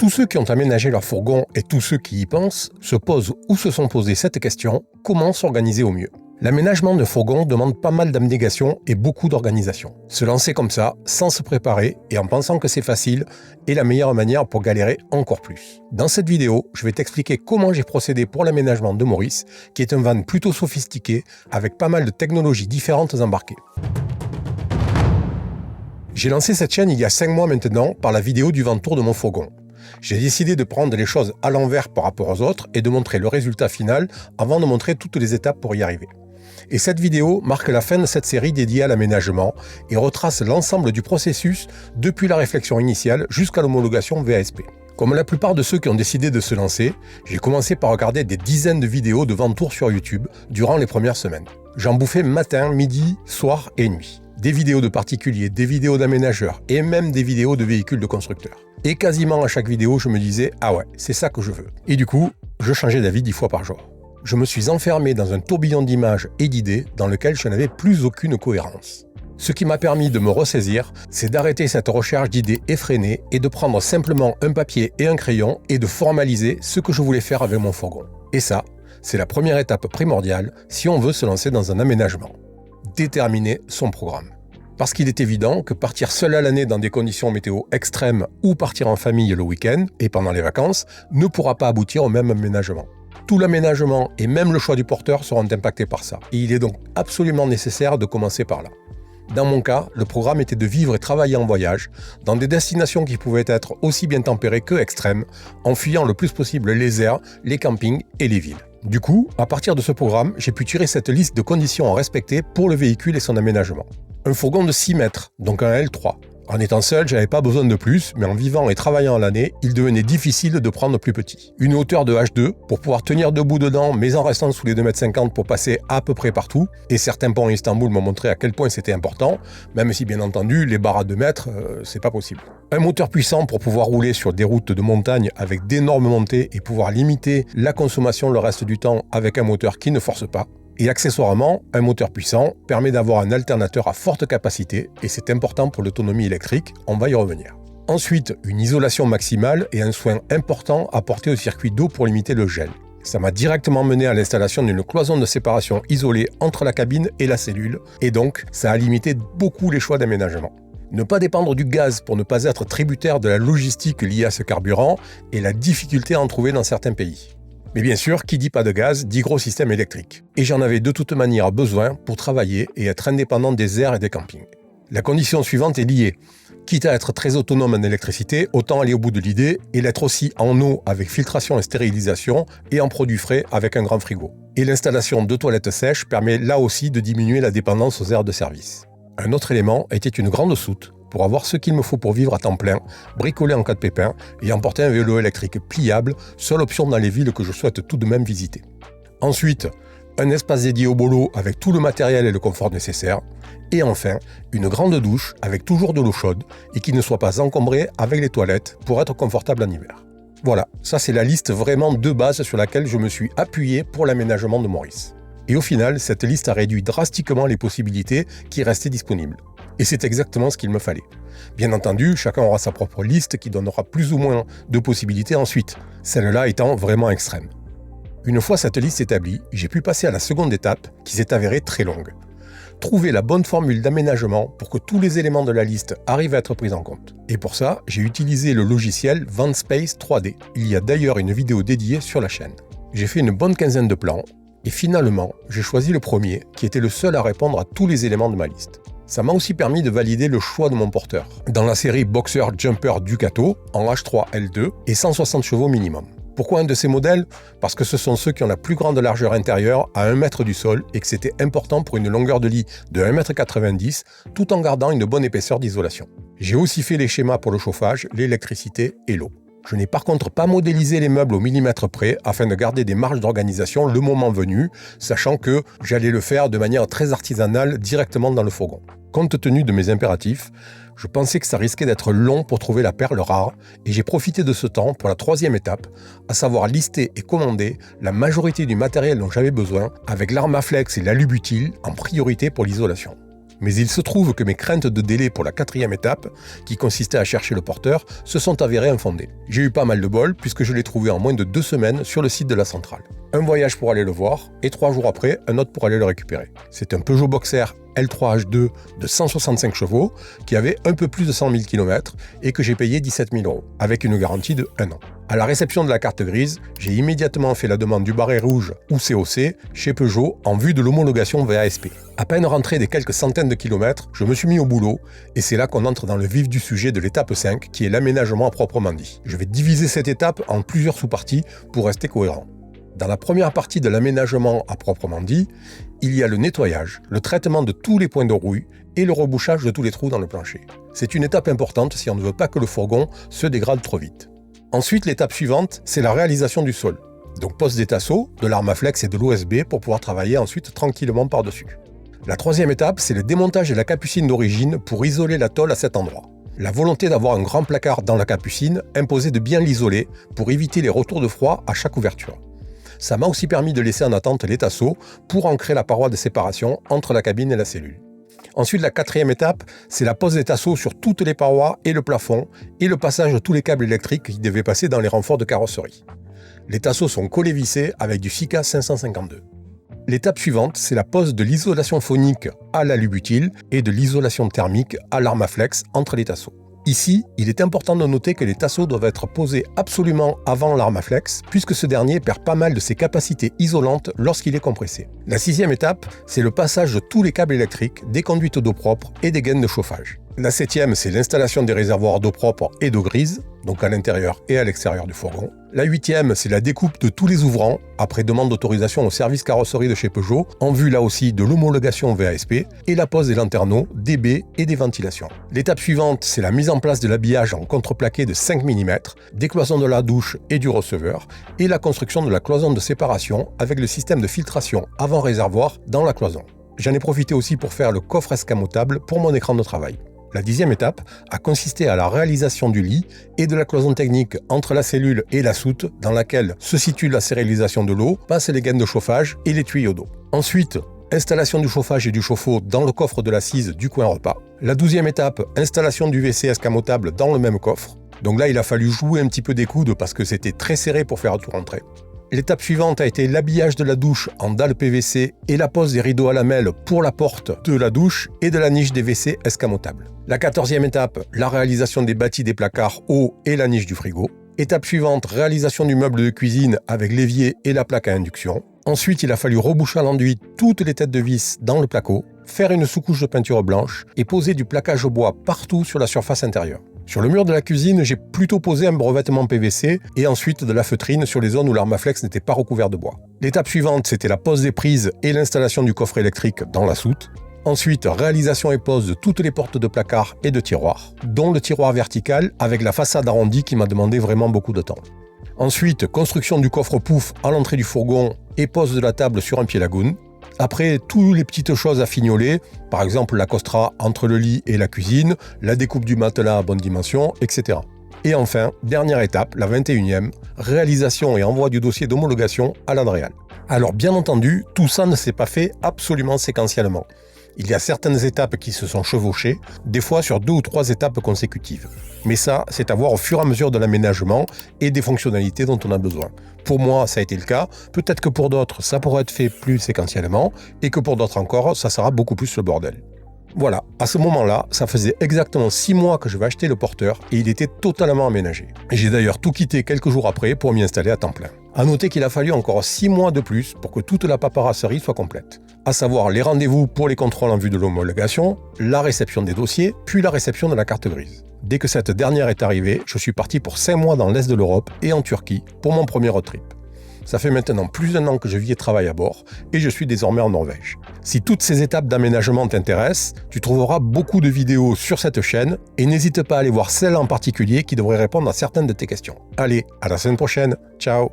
Tous ceux qui ont aménagé leur fourgon et tous ceux qui y pensent se posent ou se sont posés cette question, comment s'organiser au mieux ? L'aménagement de fourgon demande pas mal d'abnégation et beaucoup d'organisation. Se lancer comme ça, sans se préparer et en pensant que c'est facile, est la meilleure manière pour galérer encore plus. Dans cette vidéo, je vais t'expliquer comment j'ai procédé pour l'aménagement de Maurice, qui est un van plutôt sophistiqué, avec pas mal de technologies différentes embarquées. J'ai lancé cette chaîne il y a 5 mois maintenant par la vidéo du Van Tour de mon fourgon. J'ai décidé de prendre les choses à l'envers par rapport aux autres et de montrer le résultat final avant de montrer toutes les étapes pour y arriver. Et cette vidéo marque la fin de cette série dédiée à l'aménagement et retrace l'ensemble du processus depuis la réflexion initiale jusqu'à l'homologation VASP. Comme la plupart de ceux qui ont décidé de se lancer, j'ai commencé par regarder des dizaines de vidéos de Van Tour sur YouTube durant les premières semaines. J'en bouffais matin, midi, soir et nuit. Des vidéos de particuliers, des vidéos d'aménageurs et même des vidéos de véhicules de constructeurs. Et quasiment à chaque vidéo, je me disais « Ah ouais, c'est ça que je veux ». Et du coup, je changeais d'avis 10 fois par jour. Je me suis enfermé dans un tourbillon d'images et d'idées dans lequel je n'avais plus aucune cohérence. Ce qui m'a permis de me ressaisir, c'est d'arrêter cette recherche d'idées effrénée et de prendre simplement un papier et un crayon et de formaliser ce que je voulais faire avec mon fourgon. Et ça, c'est la première étape primordiale si on veut se lancer dans un aménagement. Déterminer son programme. Parce qu'il est évident que partir seul à l'année dans des conditions météo extrêmes ou partir en famille le week-end et pendant les vacances ne pourra pas aboutir au même aménagement. Tout l'aménagement et même le choix du porteur seront impactés par ça. Et il est donc absolument nécessaire de commencer par là. Dans mon cas, le programme était de vivre et travailler en voyage, dans des destinations qui pouvaient être aussi bien tempérées que extrêmes, en fuyant le plus possible les airs, les campings et les villes. Du coup, à partir de ce programme, j'ai pu tirer cette liste de conditions à respecter pour le véhicule et son aménagement. Un fourgon de 6 mètres, donc un L3. En étant seul, j'avais pas besoin de plus, mais en vivant et travaillant à l'année, il devenait difficile de prendre plus petit. Une hauteur de H2 pour pouvoir tenir debout dedans, mais en restant sous les 2,50 m pour passer à peu près partout. Et certains ponts à Istanbul m'ont montré à quel point c'était important, même si bien entendu, les barres à 2 mètres, c'est pas possible. Un moteur puissant pour pouvoir rouler sur des routes de montagne avec d'énormes montées et pouvoir limiter la consommation le reste du temps avec un moteur qui ne force pas. Et accessoirement, un moteur puissant permet d'avoir un alternateur à forte capacité et c'est important pour l'autonomie électrique, on va y revenir. Ensuite, une isolation maximale et un soin important apporté au circuit d'eau pour limiter le gel. Ça m'a directement mené à l'installation d'une cloison de séparation isolée entre la cabine et la cellule et donc ça a limité beaucoup les choix d'aménagement. Ne pas dépendre du gaz pour ne pas être tributaire de la logistique liée à ce carburant et la difficulté à en trouver dans certains pays. Mais bien sûr, qui dit pas de gaz, dit gros système électrique. Et j'en avais de toute manière besoin pour travailler et être indépendant des airs et des campings. La condition suivante est liée. Quitte à être très autonome en électricité, autant aller au bout de l'idée et l'être aussi en eau avec filtration et stérilisation et en produits frais avec un grand frigo. Et l'installation de toilettes sèches permet là aussi de diminuer la dépendance aux aires de service. Un autre élément était une grande soute pour avoir ce qu'il me faut pour vivre à temps plein, bricoler en cas de pépin et emporter un vélo électrique pliable, seule option dans les villes que je souhaite tout de même visiter. Ensuite, un espace dédié au bolo avec tout le matériel et le confort nécessaire. Et enfin, une grande douche avec toujours de l'eau chaude et qui ne soit pas encombrée avec les toilettes pour être confortable en hiver. Voilà, ça c'est la liste vraiment de base sur laquelle je me suis appuyé pour l'aménagement de Maurice. Et au final, cette liste a réduit drastiquement les possibilités qui restaient disponibles. Et c'est exactement ce qu'il me fallait. Bien entendu, chacun aura sa propre liste qui donnera plus ou moins de possibilités ensuite, celle-là étant vraiment extrême. Une fois cette liste établie, j'ai pu passer à la seconde étape qui s'est avérée très longue. Trouver la bonne formule d'aménagement pour que tous les éléments de la liste arrivent à être pris en compte. Et pour ça, j'ai utilisé le logiciel VanSpace 3D. Il y a d'ailleurs une vidéo dédiée sur la chaîne. J'ai fait une bonne quinzaine de plans et finalement, j'ai choisi le premier qui était le seul à répondre à tous les éléments de ma liste. Ça m'a aussi permis de valider le choix de mon porteur, dans la série Boxer Jumper Ducato, en H3 L2 et 160 chevaux minimum. Pourquoi un de ces modèles ? Parce que ce sont ceux qui ont la plus grande largeur intérieure à 1 mètre du sol et que c'était important pour une longueur de lit de 1,90 m tout en gardant une bonne épaisseur d'isolation. J'ai aussi fait les schémas pour le chauffage, l'électricité et l'eau. Je n'ai par contre pas modélisé les meubles au millimètre près afin de garder des marges d'organisation le moment venu, sachant que j'allais le faire de manière très artisanale directement dans le fourgon. Compte tenu de mes impératifs, je pensais que ça risquait d'être long pour trouver la perle rare et j'ai profité de ce temps pour la troisième étape, à savoir lister et commander la majorité du matériel dont j'avais besoin avec l'Armaflex et l'Alubutile en priorité pour l'isolation. Mais il se trouve que mes craintes de délai pour la 4e étape, qui consistait à chercher le porteur, se sont avérées infondées. J'ai eu pas mal de bol puisque je l'ai trouvé en moins de 2 semaines sur le site de la centrale. Un voyage pour aller le voir et 3 jours après, un autre pour aller le récupérer. C'est un Peugeot Boxer L3H2 de 165 chevaux qui avait un peu plus de 100 000 km et que j'ai payé 17 000 €, avec une garantie de 1 an. À la réception de la carte grise, j'ai immédiatement fait la demande du barré rouge ou COC chez Peugeot en vue de l'homologation VASP. À peine rentré des quelques centaines de kilomètres, je me suis mis au boulot et c'est là qu'on entre dans le vif du sujet de l'étape 5 qui est l'aménagement à proprement dit. Je vais diviser cette étape en plusieurs sous-parties pour rester cohérent. Dans la première partie de l'aménagement à proprement dit, il y a le nettoyage, le traitement de tous les points de rouille et le rebouchage de tous les trous dans le plancher. C'est une étape importante si on ne veut pas que le fourgon se dégrade trop vite. Ensuite, l'étape suivante, c'est la réalisation du sol. Donc pose des tasseaux, de l'armaflex et de l'OSB pour pouvoir travailler ensuite tranquillement par-dessus. La troisième étape, c'est le démontage de la capucine d'origine pour isoler la tôle à cet endroit. La volonté d'avoir un grand placard dans la capucine imposait de bien l'isoler pour éviter les retours de froid à chaque ouverture. Ça m'a aussi permis de laisser en attente les tasseaux pour ancrer la paroi de séparation entre la cabine et la cellule. Ensuite, la quatrième étape, c'est la pose des tasseaux sur toutes les parois et le plafond et le passage de tous les câbles électriques qui devaient passer dans les renforts de carrosserie. Les tasseaux sont collés vissés avec du Sika 552. L'étape suivante, c'est la pose de l'isolation phonique à l'alu-butyl et de l'isolation thermique à l'armaflex entre les tasseaux. Ici, il est important de noter que les tasseaux doivent être posés absolument avant l'armaflex, puisque ce dernier perd pas mal de ses capacités isolantes lorsqu'il est compressé. La sixième étape, c'est le passage de tous les câbles électriques, des conduites d'eau propre et des gaines de chauffage. La septième, c'est l'installation des réservoirs d'eau propre et d'eau grise, donc à l'intérieur et à l'extérieur du fourgon. La huitième, c'est la découpe de tous les ouvrants, après demande d'autorisation au service carrosserie de chez Peugeot, en vue là aussi de l'homologation VASP, et la pose des lanterneaux, des baies et des ventilations. L'étape suivante, c'est la mise en place de l'habillage en contreplaqué de 5 mm, des cloisons de la douche et du receveur, et la construction de la cloison de séparation avec le système de filtration avant réservoir dans la cloison. J'en ai profité aussi pour faire le coffre escamotable pour mon écran de travail. La dixième étape a consisté à la réalisation du lit et de la cloison technique entre la cellule et la soute dans laquelle se situe la stérilisation de l'eau, passent les gaines de chauffage et les tuyaux d'eau. Ensuite, installation du chauffage et du chauffe-eau dans le coffre de l'assise du coin repas. La 12e étape, installation du WC escamotable dans le même coffre. Donc là, il a fallu jouer un petit peu des coudes parce que c'était très serré pour faire tout rentrer. L'étape suivante a été l'habillage de la douche en dalle PVC et la pose des rideaux à lamelles pour la porte de la douche et de la niche des WC escamotables. La 14e étape, la réalisation des bâtis des placards hauts et la niche du frigo. Étape suivante, réalisation du meuble de cuisine avec l'évier et la plaque à induction. Ensuite, il a fallu reboucher à l'enduit toutes les têtes de vis dans le placo, faire une sous-couche de peinture blanche et poser du plaquage bois partout sur la surface intérieure. Sur le mur de la cuisine, j'ai plutôt posé un revêtement PVC et ensuite de la feutrine sur les zones où l'armaflex n'était pas recouvert de bois. L'étape suivante, c'était la pose des prises et l'installation du coffre électrique dans la soute. Ensuite, réalisation et pose de toutes les portes de placard et de tiroirs, dont le tiroir vertical avec la façade arrondie qui m'a demandé vraiment beaucoup de temps. Ensuite, construction du coffre pouf à l'entrée du fourgon et pose de la table sur un pied lagoon. Après, toutes les petites choses à fignoler, par exemple la costra entre le lit et la cuisine, la découpe du matelas à bonne dimension, etc. Et enfin, dernière étape, la 21e, réalisation et envoi du dossier d'homologation à l'Adréal. Alors bien entendu, tout ça ne s'est pas fait absolument séquentiellement. Il y a certaines étapes qui se sont chevauchées, des fois sur 2 ou 3 étapes consécutives. Mais ça, c'est à voir au fur et à mesure de l'aménagement et des fonctionnalités dont on a besoin. Pour moi, ça a été le cas. Peut-être que pour d'autres, ça pourrait être fait plus séquentiellement et que pour d'autres encore, ça sera beaucoup plus le bordel. Voilà, à ce moment-là, ça faisait exactement 6 mois que je vais acheter le porteur et il était totalement aménagé. J'ai d'ailleurs tout quitté quelques jours après pour m'y installer à temps plein. À noter qu'il a fallu encore 6 mois de plus pour que toute la paperasserie soit complète. À savoir les rendez-vous pour les contrôles en vue de l'homologation, la réception des dossiers, puis la réception de la carte grise. Dès que cette dernière est arrivée, je suis parti pour 5 mois dans l'Est de l'Europe et en Turquie pour mon premier road trip. Ça fait maintenant plus d'1 an que je vis et travaille à bord et je suis désormais en Norvège. Si toutes ces étapes d'aménagement t'intéressent, tu trouveras beaucoup de vidéos sur cette chaîne et n'hésite pas à aller voir celle en particulier qui devrait répondre à certaines de tes questions. Allez, à la semaine prochaine, ciao!